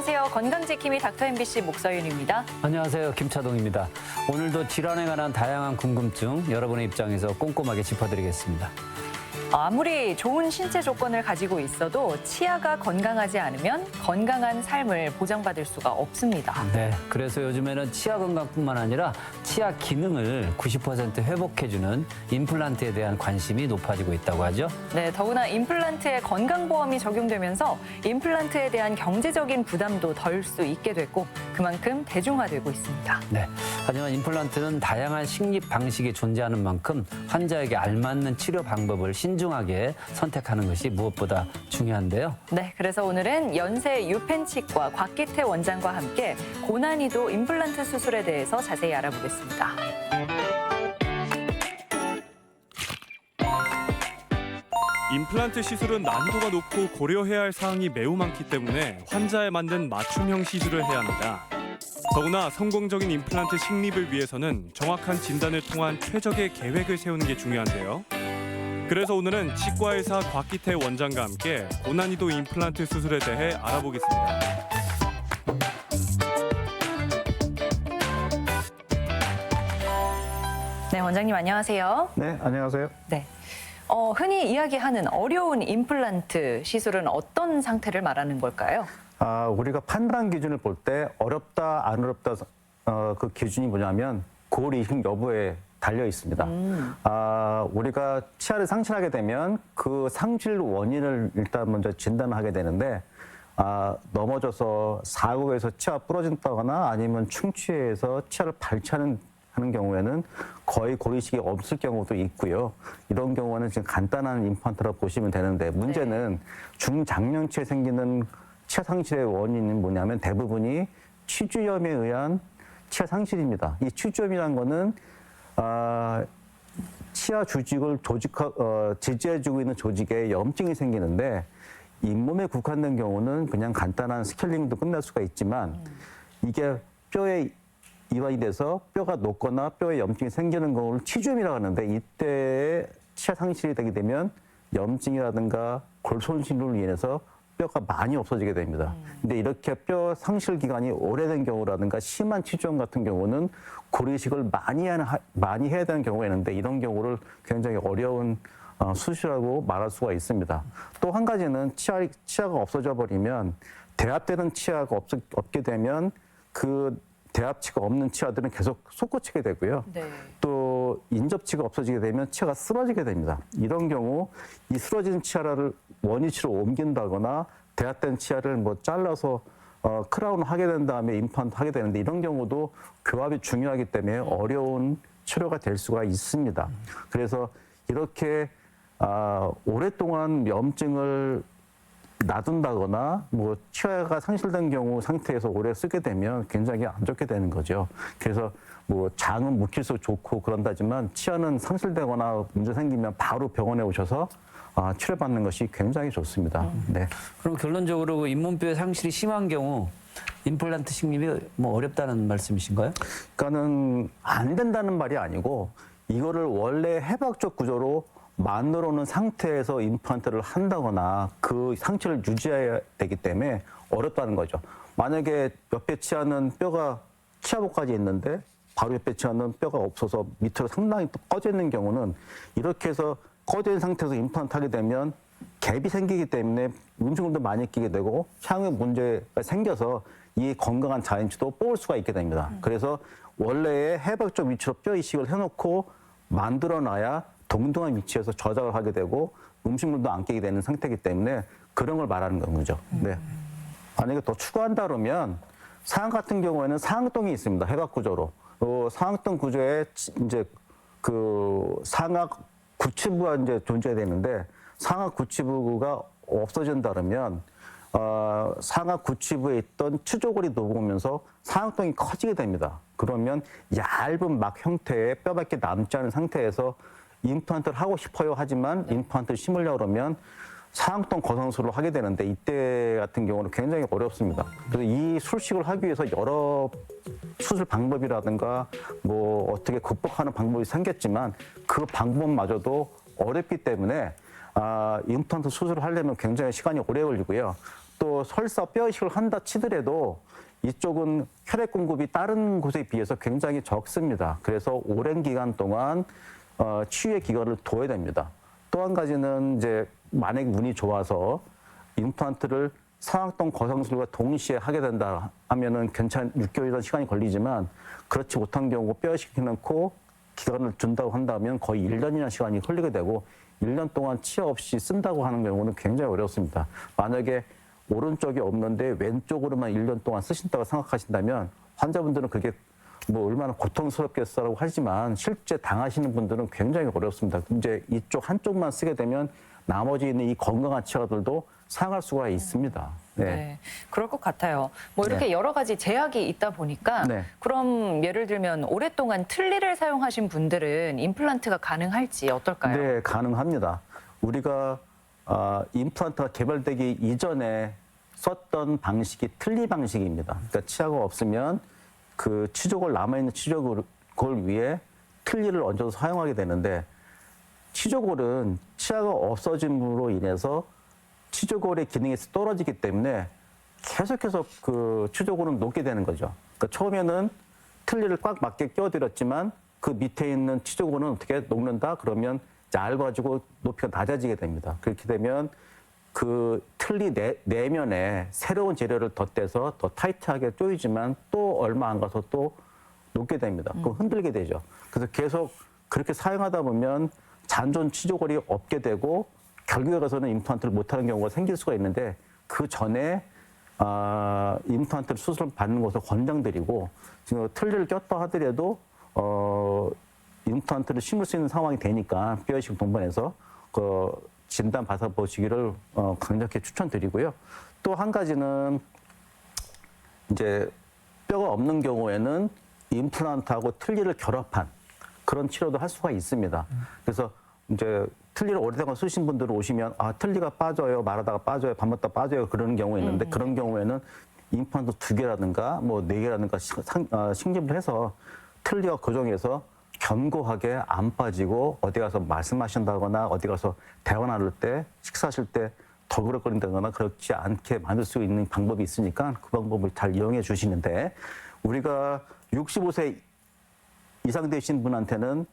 안녕하세요. 건강지킴이 닥터 MBC 목서윤입니다. 안녕하세요. 김차동입니다. 오늘도 질환에 관한 다양한 궁금증 여러분의 입장에서 꼼꼼하게 짚어드리겠습니다. 아무리 좋은 신체 조건을 가지고 있어도 치아가 건강하지 않으면 건강한 삶을 보장받을 수가 없습니다. 네, 그래서 요즘에는 치아 건강뿐만 아니라 치아 기능을 90% 회복해주는 임플란트에 대한 관심이 높아지고 있다고 하죠. 네, 더구나 임플란트에 건강보험이 적용되면서 임플란트에 대한 경제적인 부담도 덜 수 있게 됐고 그만큼 대중화되고 있습니다. 네, 하지만 임플란트는 다양한 식립 방식이 존재하는 만큼 환자에게 알맞는 치료 방법을 신중하게 선택하는 것이 무엇보다 중요한데요. 네, 그래서 오늘은 연세 유펜치과 곽기태 원장과 함께 고난이도 임플란트 수술에 대해서 자세히 알아보겠습니다. 임플란트 시술은 난이도가 높고 고려해야 할 사항이 매우 많기 때문에 환자에 맞는 맞춤형 시술을 해야 합니다. 더구나 성공적인 임플란트 식립을 위해서는 정확한 진단을 통한 최적의 계획을 세우는 게 중요한데요. 그래서 오늘은 치과의사 곽기태 원장과 함께 고난이도 임플란트 수술에 대해 알아보겠습니다. 네, 원장님 안녕하세요. 네, 안녕하세요. 네. 흔히 이야기하는 어려운 임플란트 시술은 어떤 상태를 말하는 걸까요? 우리가 판단 기준을 볼 때 어렵다, 안 어렵다 그 기준이 뭐냐면 골 이식 여부에 달려 있습니다. 우리가 치아를 상실하게 되면 그 상실 원인을 일단 먼저 진단하게 되는데 넘어져서 사고에서 치아 부러진다거나 아니면 충치해서 치아를 발치하는 경우에는 거의 골 이식이 없을 경우도 있고요. 이런 경우는 지금 간단한 임플란트라고 보시면 되는데 문제는 중장년치에 생기는 치아 상실의 원인은 뭐냐면 대부분이 치주염에 의한 치아 상실입니다. 이 치주염이라는 거는 치아 조직을 지지해주고 있는 조직에 염증이 생기는데 잇몸에 국한된 경우는 그냥 간단한 스케일링도 끝날 수가 있지만 이게 뼈에 이완이 돼서 뼈가 녹거나 뼈에 염증이 생기는 경우를 치주염이라고 하는데 이때 치아 상실이 되게 되면 염증이라든가 골 손실로 인해서 뼈가 많이 없어지게 됩니다. 근데 이렇게 뼈 상실 기간이 오래된 경우라든가 심한 치주염 같은 경우는 골 이식을 많이 해야 되는 경우가 있는데 이런 경우를 굉장히 어려운 수술이라고 말할 수가 있습니다. 또 한 가지는 치아가 없어져 버리면 대합되는 치아가 없게 되면 그 대합치가 없는 치아들은 계속 솟구치게 되고요. 네. 또 인접치가 없어지게 되면 치아가 쓰러지게 됩니다. 이런 경우 이 쓰러진 치아를 원위치로 옮긴다거나 대합된 치아를 잘라서 크라운을 하게 된 다음에 임플란트 하게 되는데 이런 경우도 교합이 중요하기 때문에 어려운 치료가 될 수가 있습니다. 그래서 이렇게 오랫동안 염증을 놔둔다거나 치아가 상실된 경우 상태에서 오래 쓰게 되면 굉장히 안 좋게 되는 거죠. 그래서 장은 묵힐수록 좋고 그런다지만 치아는 상실되거나 문제 생기면 바로 병원에 오셔서 치료받는 것이 굉장히 좋습니다. 네. 그럼 결론적으로 그 잇몸뼈의 상실이 심한 경우 임플란트 식립이 어렵다는 말씀이신가요? 그러니까는 안 된다는 말이 아니고 이거를 원래 해박적 구조로 만들어 놓은 상태에서 임플란트를 한다거나 그 상태를 유지해야 되기 때문에 어렵다는 거죠. 만약에 옆에 치아는 뼈가 치아보까지 있는데 바로 옆에 치아는 뼈가 없어서 밑으로 상당히 또 꺼져 있는 경우는 이렇게 해서 꺼져 있는 상태에서 임플란트 하게 되면 갭이 생기기 때문에 음식물도 많이 끼게 되고 향후 문제가 생겨서 이 건강한 자연치도 뽑을 수가 있게 됩니다. 그래서 원래의 해박적 위치로 뼈 이식을 해놓고 만들어놔야 동등한 위치에서 저장을 하게 되고 음식물도 안 끼게 되는 상태이기 때문에 그런 걸 말하는 거죠. 네. 만약에 더 추가한다 그러면 상악 같은 경우에는 상악동이 있습니다. 해박 구조로. 상악동 구조에 이제 그 상악 구치부가 이제 존재되는데 상악 구치부가 없어진다 그러면 상악 구치부에 있던 치조골이 녹으면서 상악동이 커지게 됩니다. 그러면 얇은 막 형태의 뼈밖에 남지 않은 상태에서 임플란트를 하고 싶어요 하지만 임플란트를 심으려고 그러면 상악동 거성술을 하게 되는데 이때 같은 경우는 굉장히 어렵습니다. 그래서 이 술식을 하기 위해서 여러 수술 방법이라든가 어떻게 극복하는 방법이 생겼지만 그 방법마저도 어렵기 때문에 임플란트 수술을 하려면 굉장히 시간이 오래 걸리고요. 또 설사 뼈 이식을 한다 치더라도 이쪽은 혈액 공급이 다른 곳에 비해서 굉장히 적습니다. 그래서 오랜 기간 동안 치유의 기간을 둬야 됩니다. 또 한 가지는 이제 만약 운이 좋아서 임플란트를 상악동 거성술과 동시에 하게 된다 하면은 6개월이라는 시간이 걸리지만 그렇지 못한 경우 뼈 이식해놓고 기간을 준다고 한다면 거의 1년이나 시간이 흘리게 되고 1년 동안 치아 없이 쓴다고 하는 경우는 굉장히 어렵습니다. 만약에 오른쪽이 없는데 왼쪽으로만 1년 동안 쓰신다고 생각하신다면 환자분들은 그게 뭐 얼마나 고통스럽겠어라고 하지만 실제 당하시는 분들은 굉장히 어렵습니다. 이제 이쪽 한쪽만 쓰게 되면 나머지 있는 이 건강한 치아들도 사용할 수가 있습니다. 네. 네, 그럴 것 같아요. 뭐 이렇게 여러 가지 제약이 있다 보니까 네. 그럼 예를 들면 오랫동안 틀니를 사용하신 분들은 임플란트가 가능할지 어떨까요? 네, 가능합니다. 우리가 임플란트가 개발되기 이전에 썼던 방식이 틀니 방식입니다. 그러니까 치아가 없으면 그 치조골 남아있는 치조골 위에 틀니를 얹어서 사용하게 되는데 치조골은 치아가 없어짐으로 인해서 치조골의 기능이 떨어지기 때문에 계속해서 그 치조골은 녹게 되는 거죠. 그러니까 처음에는 틀니를 꽉 맞게 끼워드렸지만 그 밑에 있는 치조골은 어떻게 녹는다? 그러면 얇아지고 높이가 낮아지게 됩니다. 그렇게 되면 그 틀니 내면에 새로운 재료를 덧대서 더 타이트하게 조이지만 또 얼마 안 가서 또 녹게 됩니다. 그럼 흔들게 되죠. 그래서 계속 그렇게 사용하다 보면 잔존 치조골이 없게 되고 결국에 가서는 임플란트를 못하는 경우가 생길 수가 있는데 그 전에 임플란트를 수술을 받는 것을 권장드리고 지금 틀니를 꼈다 하더라도 임플란트를 심을 수 있는 상황이 되니까 뼈이식 동반해서 그 진단 받아보시기를 강력히 추천드리고요. 또 한 가지는 이제 뼈가 없는 경우에는 임플란트하고 틀니를 결합한 그런 치료도 할 수가 있습니다. 그래서 이제 틀니를 오래동안 쓰신 분들 오시면 틀니가 빠져요, 말하다가 빠져요, 밥 먹다 빠져요 그러는 경우가 있는데 그런 경우에는 임플란트 2개라든가 뭐 4개라든가 식립을 해서 틀니와 고정해서 견고하게 안 빠지고 어디 가서 말씀하신다거나 어디 가서 대화 나눌 때 식사하실 때 덜그럭거린다거나 그렇지 않게 만들 수 있는 방법이 있으니까 그 방법을 잘 이용해 주시는데 우리가 65세 이상 되신 분한테는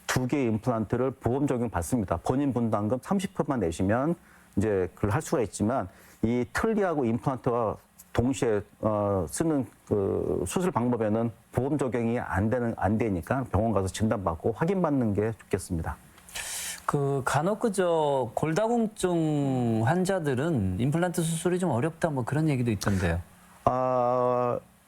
2개의 임플란트를 보험 적용 받습니다. 본인 분담금 30%만 내시면 이제 그걸 할 수가 있지만 이 틀니하고 임플란트와 동시에 쓰는 그 수술 방법에는 보험 적용이 안 되니까 병원 가서 진단받고 확인받는 게 좋겠습니다. 그 간혹 그저 골다공증 환자들은 임플란트 수술이 좀 어렵다 뭐 그런 얘기도 있던데요.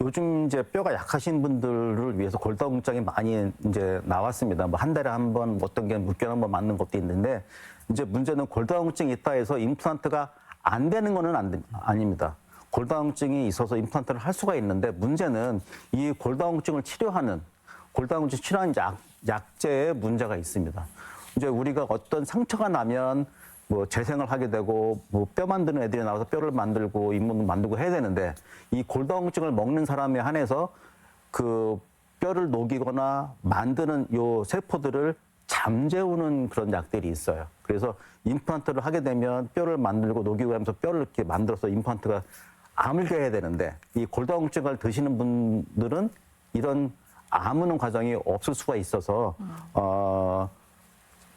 요즘 이제 뼈가 약하신 분들을 위해서 골다공증이 많이 이제 나왔습니다. 뭐 한 달에 한 번, 어떤 게 6개월에 한 번 맞는 것도 있는데 이제 문제는 골다공증이 있다 해서 임플란트가 안 되는 거는 아닙니다. 골다공증이 있어서 임플란트를 할 수가 있는데 문제는 이 골다공증을 치료하는 약제에 문제가 있습니다. 이제 우리가 어떤 상처가 나면 뭐 재생을 하게 되고 뭐 뼈 만드는 애들이 나와서 뼈를 만들고 잇몸을 만들고 해야 되는데 이 골다공증을 먹는 사람에 한해서 그 뼈를 녹이거나 만드는 요 세포들을 잠재우는 그런 약들이 있어요. 그래서 임플란트를 하게 되면 뼈를 만들고 녹이고 하면서 뼈를 이렇게 만들어서 임플란트가 아물게 해야 되는데 이 골다공증을 드시는 분들은 이런 아무는 과정이 없을 수가 있어서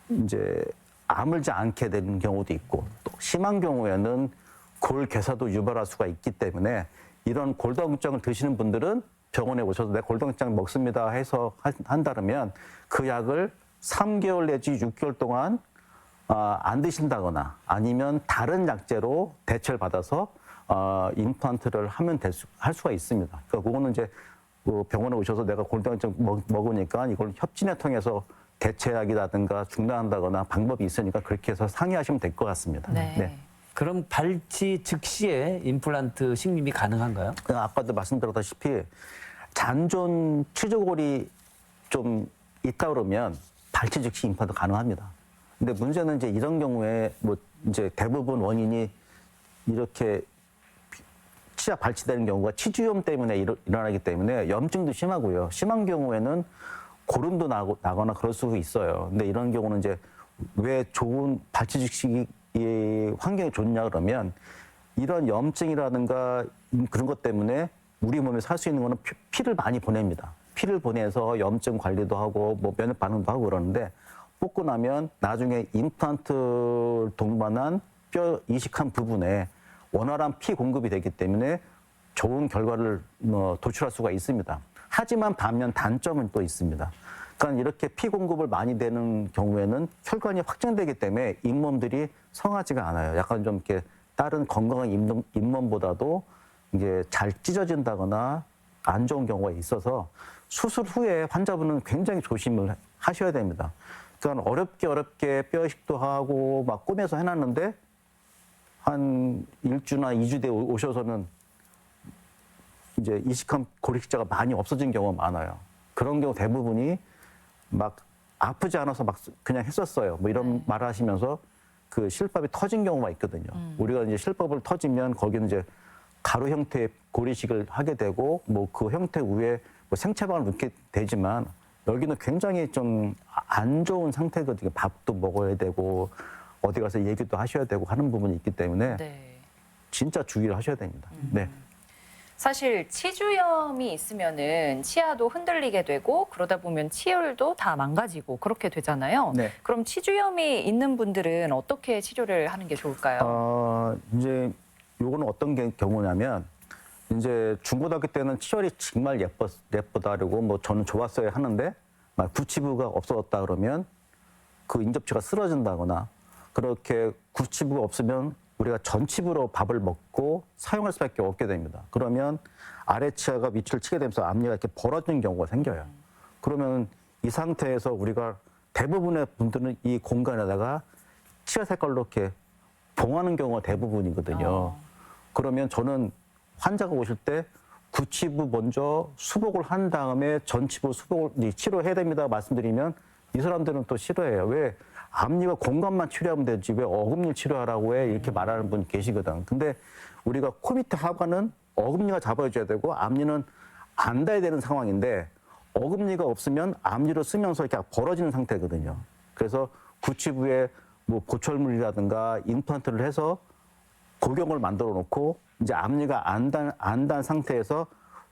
이제 아물지 않게 되는 경우도 있고 또 심한 경우에는 골괴사도 유발할 수가 있기 때문에 이런 골다공증을 드시는 분들은 병원에 오셔서 내 골다공증 먹습니다 해서 한다면 그 약을 3개월 내지 6개월 동안 안 드신다거나 아니면 다른 약제로 대체를 받아서 임플란트를 하면 할 수가 있습니다. 그러니까 그거는 이제 병원에 오셔서 내가 골다공증 먹으니까 이걸 협진을 통해서 대체약이라든가 중단한다거나 방법이 있으니까 그렇게 해서 상의하시면 될 것 같습니다. 네. 그럼 발치 즉시에 임플란트 식립이 가능한가요? 아까도 말씀드렸다시피 잔존 치조골이 좀 있다 그러면 발치 즉시 임플란트 가능합니다. 근데 문제는 이제 이런 경우에 뭐 이제 대부분 원인이 이렇게 치아 발치되는 경우가 치주염 때문에 일어나기 때문에 염증도 심하고요. 심한 경우에는 고름도 나거나 그럴 수도 있어요. 근데 이런 경우는 이제 왜 좋은 발치 즉시 환경이 좋냐 그러면 이런 염증이라든가 그런 것 때문에 우리 몸에 살 수 있는 거는 피를 많이 보냅니다. 피를 보내서 염증 관리도 하고 뭐 면역 반응도 하고 그러는데 뽑고 나면 나중에 임플란트 동반한 뼈 이식한 부분에 원활한 피 공급이 되기 때문에 좋은 결과를 도출할 수가 있습니다. 하지만 반면 단점은 또 있습니다. 그러니까 이렇게 피 공급을 많이 되는 경우에는 혈관이 확장되기 때문에 잇몸들이 성하지가 않아요. 약간 좀 이렇게 다른 건강한 잇몸보다도 이게 잘 찢어진다거나 안 좋은 경우가 있어서 수술 후에 환자분은 굉장히 조심을 하셔야 됩니다. 그러니까 어렵게 뼈 이식도 하고 막 꾸며서 해놨는데 한 1주나 2주 뒤에 오셔서는 이제 이식한 고리식자가 많이 없어진 경우가 많아요. 그런 경우 대부분이 막 아프지 않아서 막 그냥 했었어요. 뭐 이런 말을 하시면서 그 실밥이 터진 경우가 있거든요. 우리가 이제 실밥을 터지면 거기는 이제 가루 형태의 고리식을 하게 되고 뭐 그 형태 위에 뭐 생체방을 넣게 되지만 여기는 굉장히 좀 안 좋은 상태거든요. 밥도 먹어야 되고 어디 가서 얘기도 하셔야 되고 하는 부분이 있기 때문에 네. 진짜 주의를 하셔야 됩니다. 네. 사실 치주염이 있으면은 치아도 흔들리게 되고 그러다 보면 치열도 다 망가지고 그렇게 되잖아요. 네. 그럼 치주염이 있는 분들은 어떻게 치료를 하는 게 좋을까요? 이제 요거는 어떤 경우냐면 이제 중고등학교 때는 치열이 정말 예쁘다 그러고 뭐 저는 좋았어야 하는데 막 구치부가 없어졌다 그러면 그 인접치가 쓰러진다거나 그렇게 구치부가 없으면 우리가 전치부로 밥을 먹고 사용할 수밖에 없게 됩니다. 그러면 아래 치아가 위치를 치게 되면서 앞니가 이렇게 벌어지는 경우가 생겨요. 그러면 이 상태에서 우리가 대부분의 분들은 이 공간에다가 치아 색깔로 이렇게 봉하는 경우가 대부분이거든요. 그러면 저는 환자가 오실 때 구치부 먼저 수복을 한 다음에 전치부 수복을 치료해야 됩니다 말씀드리면 이 사람들은 또 싫어해요. 왜? 앞니가 공간만 치료하면 되지 왜 어금니 치료하라고 해? 이렇게 말하는 분 계시거든. 근데 우리가 코 밑에 하관은 어금니가 잡아줘야 되고 앞니는 안 닿아야 되는 상황인데 어금니가 없으면 앞니로 쓰면서 이렇게 벌어지는 상태거든요. 그래서 구치부에 뭐 보철물이라든가 임플란트를 해서 고경을 만들어 놓고 이제 앞니가 안 단 상태에서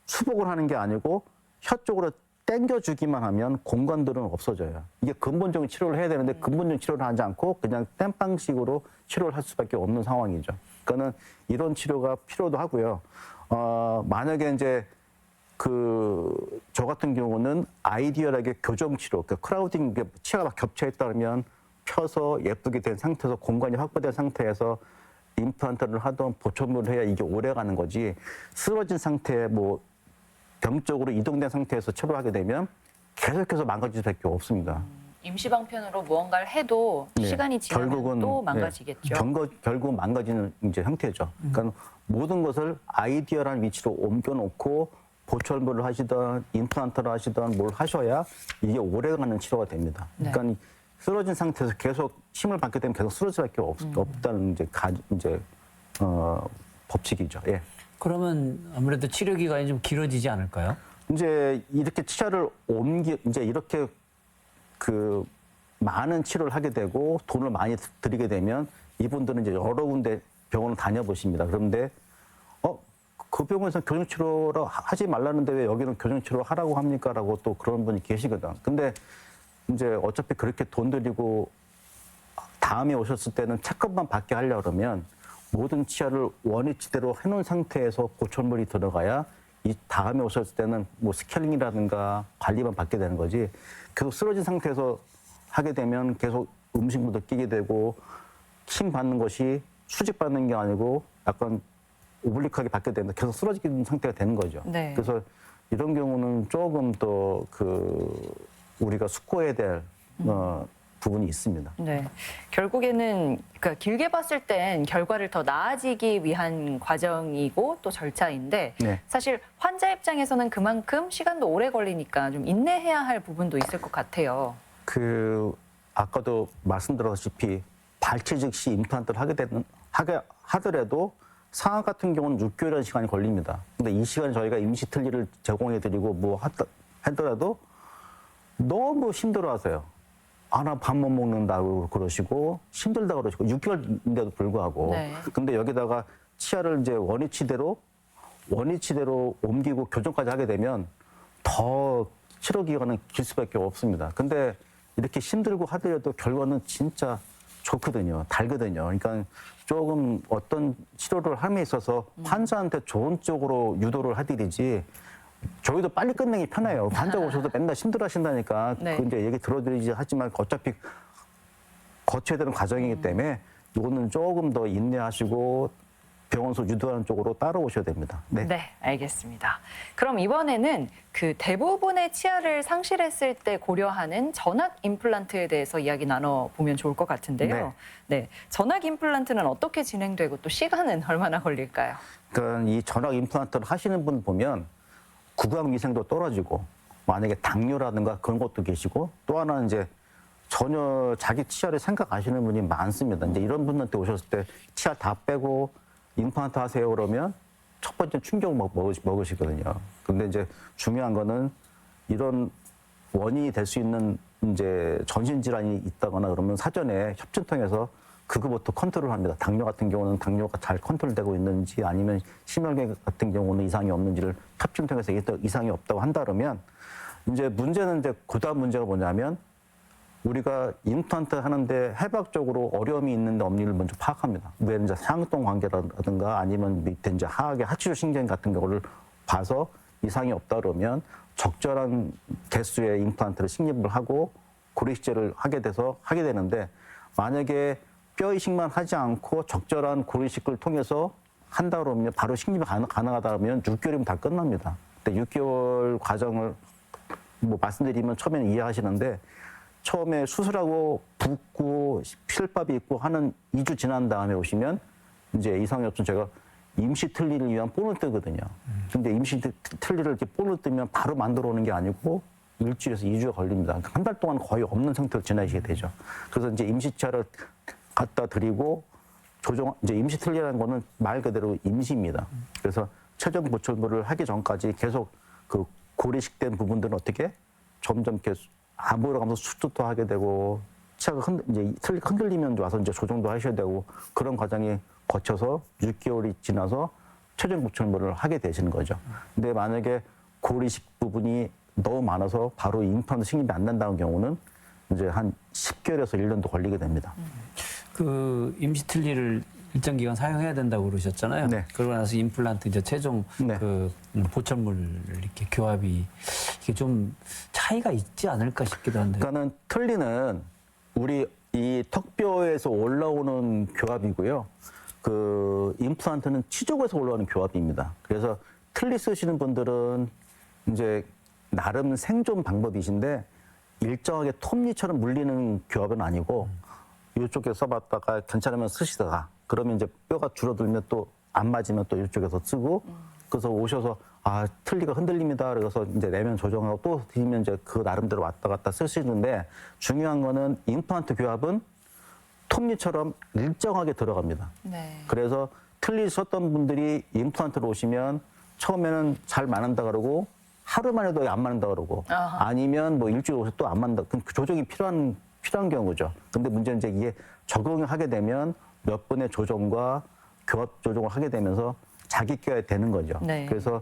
수복을 하는 게 아니고 혀 쪽으로 당겨주기만 하면 공간들은 없어져요. 이게 근본적인 치료를 해야 되는데 근본적인 치료를 하지 않고 그냥 땜빵식으로 치료를 할 수밖에 없는 상황이죠. 그러니까는 이런 치료가 필요도 하고요. 만약에 이제 저 같은 경우는 아이디얼하게 교정 치료, 그러니까 크라우딩, 치아가 막 겹쳐 있다 그러면 펴서 예쁘게 된 상태에서 공간이 확보된 상태에서 임플란트를 하던 보철물을 해야 이게 오래 가는 거지 쓰러진 상태에 뭐 병적으로 이동된 상태에서 치료하게 되면 계속해서 망가질 수밖에 없습니다. 임시방편으로 무언가를 해도 네. 시간이 지나면 결국은, 또 망가지겠죠. 결국 망가지는 이제 형태죠. 그러니까 모든 것을 아이디얼한 위치로 옮겨놓고 보철물을 하시던 임플란트를 하시던 뭘 하셔야 이게 오래가는 치료가 됩니다. 네. 그러니까 쓰러진 상태에서 계속 힘을 받게 되면 계속 쓰러질 수밖에 없다는 이제 법칙이죠. 예. 그러면 아무래도 치료 기간이 좀 길어지지 않을까요? 이제 이렇게 치아를 이제 이렇게 많은 치료를 하게 되고 돈을 많이 들이게 되면 이분들은 이제 여러 군데 병원을 다녀보십니다. 그런데 그 병원에서 교정치료를 하지 말라는데 왜 여기는 교정치료 하라고 합니까? 라고 또 그런 분이 계시거든. 근데 이제 어차피 그렇게 돈 들이고 다음에 오셨을 때는 체크업만 받게 하려고 그러면 모든 치아를 원위치대로 해놓은 상태에서 보철물이 들어가야 이 다음에 오셨을 때는 뭐 스케일링이라든가 관리만 받게 되는 거지 계속 쓰러진 상태에서 하게 되면 계속 음식물도 끼게 되고 힘 받는 것이 수직받는 게 아니고 약간 오블릭하게 받게 되는데 계속 쓰러지는 상태가 되는 거죠. 네. 그래서 이런 경우는 조금 더 우리가 숙고해야 될 부분이 있습니다. 네. 결국에는 그러니까 길게 봤을 땐 결과를 더 나아지기 위한 과정이고 또 절차인데 네. 사실 환자 입장에서는 그만큼 시간도 오래 걸리니까 좀 인내해야 할 부분도 있을 것 같아요. 아까도 말씀드렸다시피 발치 즉시 임플란트를 하더라도 상하 같은 경우는 6개월이라는 시간이 걸립니다. 근데 이 시간에 저희가 임시 틀니를 제공해 드리고 뭐 하더라도 너무 힘들어 하세요. 나 밥 못 먹는다고 그러시고 힘들다고 그러시고 6개월인데도 불구하고 네. 근데 여기다가 치아를 이제 원위치대로 옮기고 교정까지 하게 되면 더 치료 기간은 길 수밖에 없습니다. 근데 이렇게 힘들고 하더라도 결과는 진짜 좋거든요. 달거든요. 그러니까 조금 어떤 치료를 함에 있어서 환자한테 좋은 쪽으로 유도를 하듯이지 저희도 빨리 끝내기 편해요. 환자 오셔서 맨날 힘들어 하신다니까. 네. 그 이제 얘기 들어드리지 하지만 어차피 거쳐야 되는 과정이기 때문에 이거는 조금 더 인내하시고 병원소 유도하는 쪽으로 따라오셔야 됩니다. 네. 네, 알겠습니다. 그럼 이번에는 그 대부분의 치아를 상실했을 때 고려하는 전악 임플란트에 대해서 이야기 나눠보면 좋을 것 같은데요. 네, 전악 임플란트는 어떻게 진행되고 또 시간은 얼마나 걸릴까요? 그러니까 이 전악 임플란트를 하시는 분 보면 구강 위생도 떨어지고 만약에 당뇨라든가 그런 것도 계시고 또 하나는 이제 전혀 자기 치아를 생각하시는 분이 많습니다. 이제 이런 분한테 오셨을 때 치아 다 빼고 임플란트 하세요 그러면 첫 번째 충격을 먹으시거든요. 근데 이제 중요한 거는 이런 원인이 될 수 있는 이제 전신 질환이 있다거나 그러면 사전에 협진 통해서 그거부터 컨트롤 합니다. 당뇨 같은 경우는 당뇨가 잘 컨트롤되고 있는지 아니면 심혈관 같은 경우는 이상이 없는지를 협진 통해서 이상이 없다고 한다 그러면 이제 문제는 이제 그다음 문제가 뭐냐면 우리가 임플란트 하는데 해박적으로 어려움이 있는데 없는지를 먼저 파악합니다. 왜 이제 상동 관계라든가 아니면 밑에 이제 하악의 하치조 신경 같은 경우를 봐서 이상이 없다 그러면 적절한 개수의 임플란트를 식립을 하고 고리식제를 하게 되는데 만약에 뼈 이식만 하지 않고 적절한 고리식을 통해서 한다 그러면 바로 식립이 가능하다 그러면 6개월이면 다 끝납니다. 근데 6개월 과정을 뭐 말씀드리면 처음에는 이해하시는데 처음에 수술하고 붓고 필밥이 있고 하는 2주 지난 다음에 오시면 이제 이상이 없으면 제가 임시 틀니를 위한 본을 뜨거든요. 근데 임시 틀니를 이렇게 본을 뜨면 바로 만들어 오는 게 아니고 일주일에서 2주가 걸립니다. 한 달 동안 거의 없는 상태로 지나시게 되죠. 그래서 이제 임시치아를 갖다 드리고 이제 임시 틀니라는 거는 말 그대로 임시입니다. 그래서 최종 보철물을 하기 전까지 계속 그 고리식된 부분들은 어떻게 점점 이렇게 안 보여가면서 수축도 하게 되고 치아가 이제 흔들리면 와서 이제 조정도 하셔야 되고 그런 과정이 거쳐서 6개월이 지나서 최종 보철물을 하게 되시는 거죠. 근데 만약에 고리식 부분이 너무 많아서 바로 임플란트 식립이 안 된다는 경우는 이제 한 10개월에서 1년도 걸리게 됩니다. 그 임시 틀니를 일정 기간 사용해야 된다고 그러셨잖아요. 네. 그러고 나서 임플란트 이제 최종 네. 그 보철물 이렇게 교합이 이게 좀 차이가 있지 않을까 싶기도 한데. 그러니까는 틀니는 우리 이 턱뼈에서 올라오는 교합이고요. 그 임플란트는 치족에서 올라오는 교합입니다. 그래서 틀니 쓰시는 분들은 이제 나름 생존 방법이신데 일정하게 톱니처럼 물리는 교합은 아니고 이쪽에 써봤다가 괜찮으면 쓰시다가 그러면 이제 뼈가 줄어들면 또 안 맞으면 또 이쪽에서 쓰고 그래서 오셔서 아 틀니가 흔들립니다. 그래서 이제 내면 조정하고 또 드리면 이제 그 나름대로 왔다 갔다 쓰시는데 중요한 거는 임플란트 교합은 톱니처럼 일정하게 들어갑니다. 네. 그래서 틀니 썼던 분들이 임플란트로 오시면 처음에는 잘 맞는다 그러고 하루만 해도 안 맞는다 그러고 아하. 아니면 뭐 일주일 오셔서 또 안 맞는다. 그럼 그 조정이 필요한 경우죠. 근데 문제는 이제 이게 적응을 하게 되면 몇 번의 조정과 교합 조정을 하게 되면서 자기 껴야 되는 거죠. 네. 그래서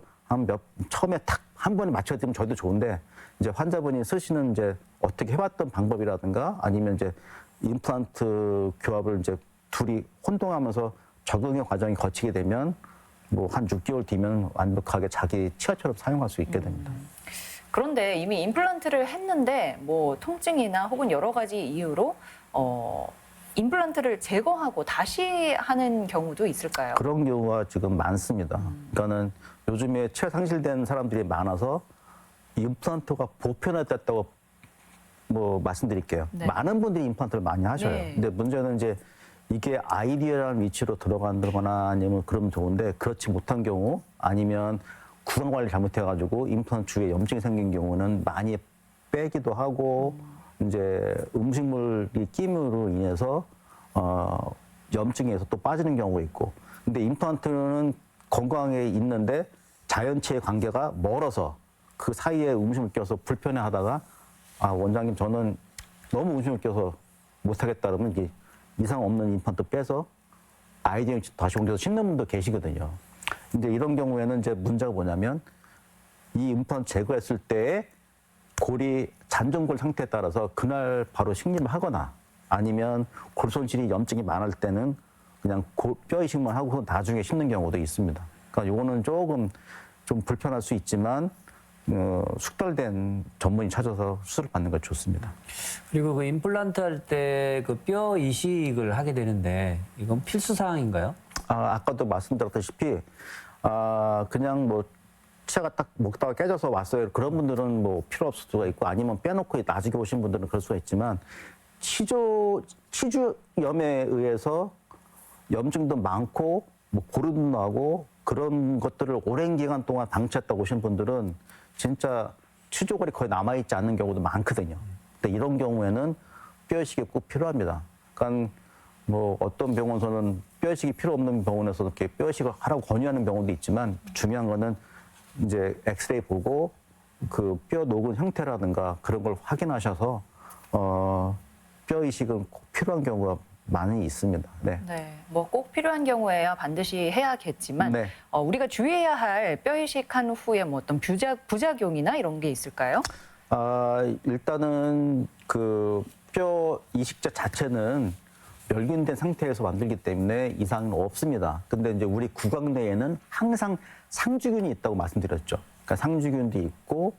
처음에 탁 한 번에 맞춰드리면 저희도 좋은데 이제 환자분이 쓰시는 이제 어떻게 해왔던 방법이라든가 아니면 이제 임플란트 교합을 이제 둘이 혼동하면서 적응의 과정이 거치게 되면 뭐 한 6개월 뒤면 완벽하게 자기 치아처럼 사용할 수 있게 됩니다. 그런데 이미 임플란트를 했는데 뭐 통증이나 혹은 여러 가지 이유로 임플란트를 제거하고 다시 하는 경우도 있을까요? 그런 경우가 지금 많습니다. 그러니까는 요즘에 치아 상실된 사람들이 많아서 임플란트가 보편화됐다고 뭐 말씀드릴게요. 네. 많은 분들이 임플란트를 많이 하셔요. 네. 근데 문제는 이제 이게 아이디어라는 위치로 들어간다거나 아니면 그러면 좋은데 그렇지 못한 경우 아니면 구강 관리 잘못해가지고 임플란트 주위에 염증이 생긴 경우는 많이 빼기도 하고 이제 음식물이 끼므로 인해서 염증에서 또 빠지는 경우가 있고 근데 임플란트는 건강에 있는데 자연치의 관계가 멀어서 그 사이에 음식을 껴서 불편해하다가 아 원장님 저는 너무 음식을 껴서 못하겠다 그러면 이게 이상 없는 임플란트 빼서 아이디어 다시 옮겨서 심는 분도 계시거든요. 근데 이런 경우에는 이제 문제가 뭐냐면 이 임플란트 제거했을 때의 골이 잔존골 상태에 따라서 그날 바로 식립을 하거나 아니면 골 손실이 염증이 많을 때는 그냥 뼈 이식만 하고 나중에 심는 경우도 있습니다. 그러니까 요거는 조금 좀 불편할 수 있지만 숙달된 전문의 찾아서 수술을 받는 게 좋습니다. 그리고 그 임플란트 할 때 그 뼈 이식을 하게 되는데 이건 필수 사항인가요? 아까도 말씀드렸다시피 그냥 뭐 치아가 딱 먹다가 깨져서 왔어요. 그런 분들은 뭐 필요 없을 수가 있고 아니면 빼놓고 나중에 오신 분들은 그럴 수가 있지만 치주염에 의해서 염증도 많고 뭐 고름도 나고 그런 것들을 오랜 기간 동안 방치했다고 오신 분들은 진짜 치조골이 거의 남아있지 않는 경우도 많거든요. 근데 이런 경우에는 뼈이식이 꼭 필요합니다. 그러니까 뭐 어떤 병원에서는 뼈이식이 필요 없는 병원에서 이렇게 뼈이식을 하라고 권유하는 병원도 있지만 중요한 거는 이제 엑스레이 보고 그 뼈 녹은 형태라든가 그런 걸 확인하셔서 뼈 이식은 꼭 필요한 경우가 많이 있습니다. 네. 네, 뭐 꼭 필요한 경우에야 반드시 해야겠지만 네. 우리가 주의해야 할 뼈 이식한 후에 뭐 어떤 부작용이나 이런 게 있을까요? 일단은 그 뼈 이식제 자체는 멸균된 상태에서 만들기 때문에 이상은 없습니다. 근데 이제 우리 구강 내에는 항상 상주균이 있다고 말씀드렸죠. 그러니까 상주균도 있고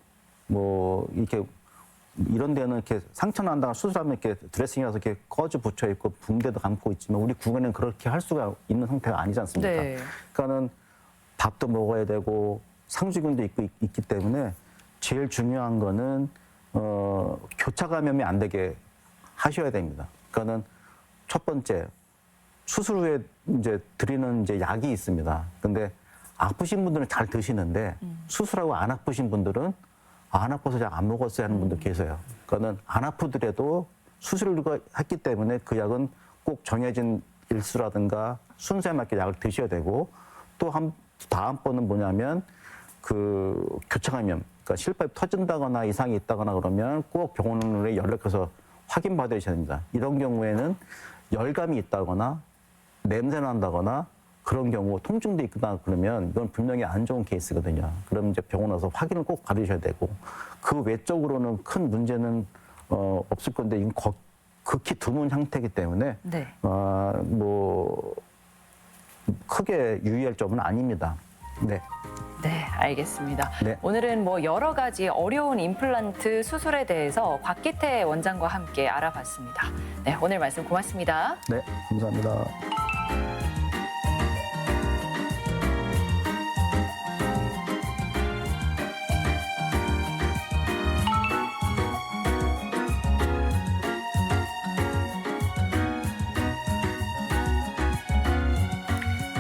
뭐 이렇게 이런 데는 이렇게 상처 난다가 수술하면 이렇게 드레싱이라서 이렇게 꺼져 붙여 있고 붕대도 감고 있지만 우리 구강에는 그렇게 할 수가 있는 상태가 아니지 않습니까? 네. 그러니까는 밥도 먹어야 되고 상주균도 있기 때문에 제일 중요한 거는 교차 감염이 안 되게 하셔야 됩니다. 그러니까는 첫 번째 수술 후에 이제 드리는 이제 약이 있습니다. 근데 아프신 분들은 잘 드시는데 수술하고 안 아프신 분들은 안 아파서 약 안 먹었어야 하는 분들 계세요. 그러니까는 안 아프더라도 수술을 했기 때문에 그 약은 꼭 정해진 일수라든가 순서에 맞게 약을 드셔야 되고 또 다음번은 뭐냐면 그 교차 감염, 그러니까 실밥이 터진다거나 이상이 있다거나 그러면 꼭 병원에 연락해서 확인 받으셔야 됩니다. 이런 경우에는 열감이 있다거나 냄새 난다거나 그런 경우 통증도 있거나 그러면 이건 분명히 안 좋은 케이스거든요. 그럼 이제 병원 와서 확인을 꼭 받으셔야 되고 그 외적으로는 큰 문제는 없을 건데 이건 극히 드문 상태이기 때문에 네. 뭐 크게 유의할 점은 아닙니다. 네. 네, 알겠습니다. 네. 오늘은 뭐 여러 가지 어려운 임플란트 수술에 대해서 곽기태 원장과 함께 알아봤습니다. 네, 오늘 말씀 고맙습니다. 네, 감사합니다.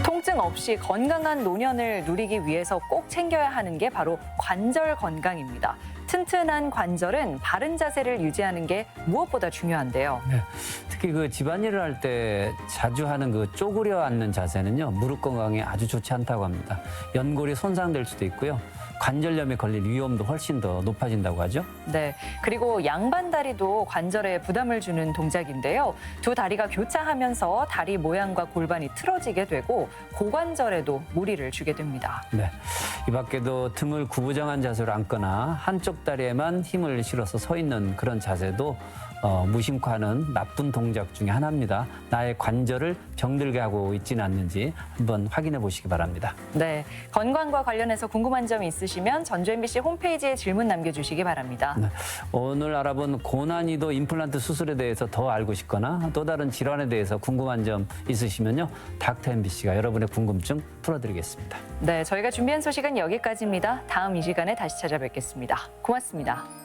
통증 없이 건강한 노년을 누리기 위해서 꼭 챙겨야 하는 게 바로 관절 건강입니다. 튼튼한 관절은 바른 자세를 유지하는 게 무엇보다 중요한데요. 네. 특히 그 집안일을 할 때 자주 하는 그 쪼그려 앉는 자세는요, 무릎 건강에 아주 좋지 않다고 합니다. 연골이 손상될 수도 있고요. 관절염에 걸릴 위험도 훨씬 더 높아진다고 하죠. 네, 그리고 양반 다리도 관절에 부담을 주는 동작인데요. 두 다리가 교차하면서 다리 모양과 골반이 틀어지게 되고 고관절에도 무리를 주게 됩니다. 네. 이 밖에도 등을 구부정한 자세로 앉거나 한쪽 다리에만 힘을 실어서 서 있는 그런 자세도 무심코 하는 나쁜 동작 중에 하나입니다. 나의 관절을 병들게 하고 있지는 않는지 한번 확인해 보시기 바랍니다. 네, 건강과 관련해서 궁금한 점이 있으시면 전주 MBC 홈페이지에 질문 남겨주시기 바랍니다. 네. 오늘 알아본 고난이도 임플란트 수술에 대해서 더 알고 싶거나 또 다른 질환에 대해서 궁금한 점 있으시면요, 닥터 MBC가 여러분의 궁금증 풀어드리겠습니다. 네, 저희가 준비한 소식은 여기까지입니다. 다음 이 시간에 다시 찾아뵙겠습니다. 고맙습니다.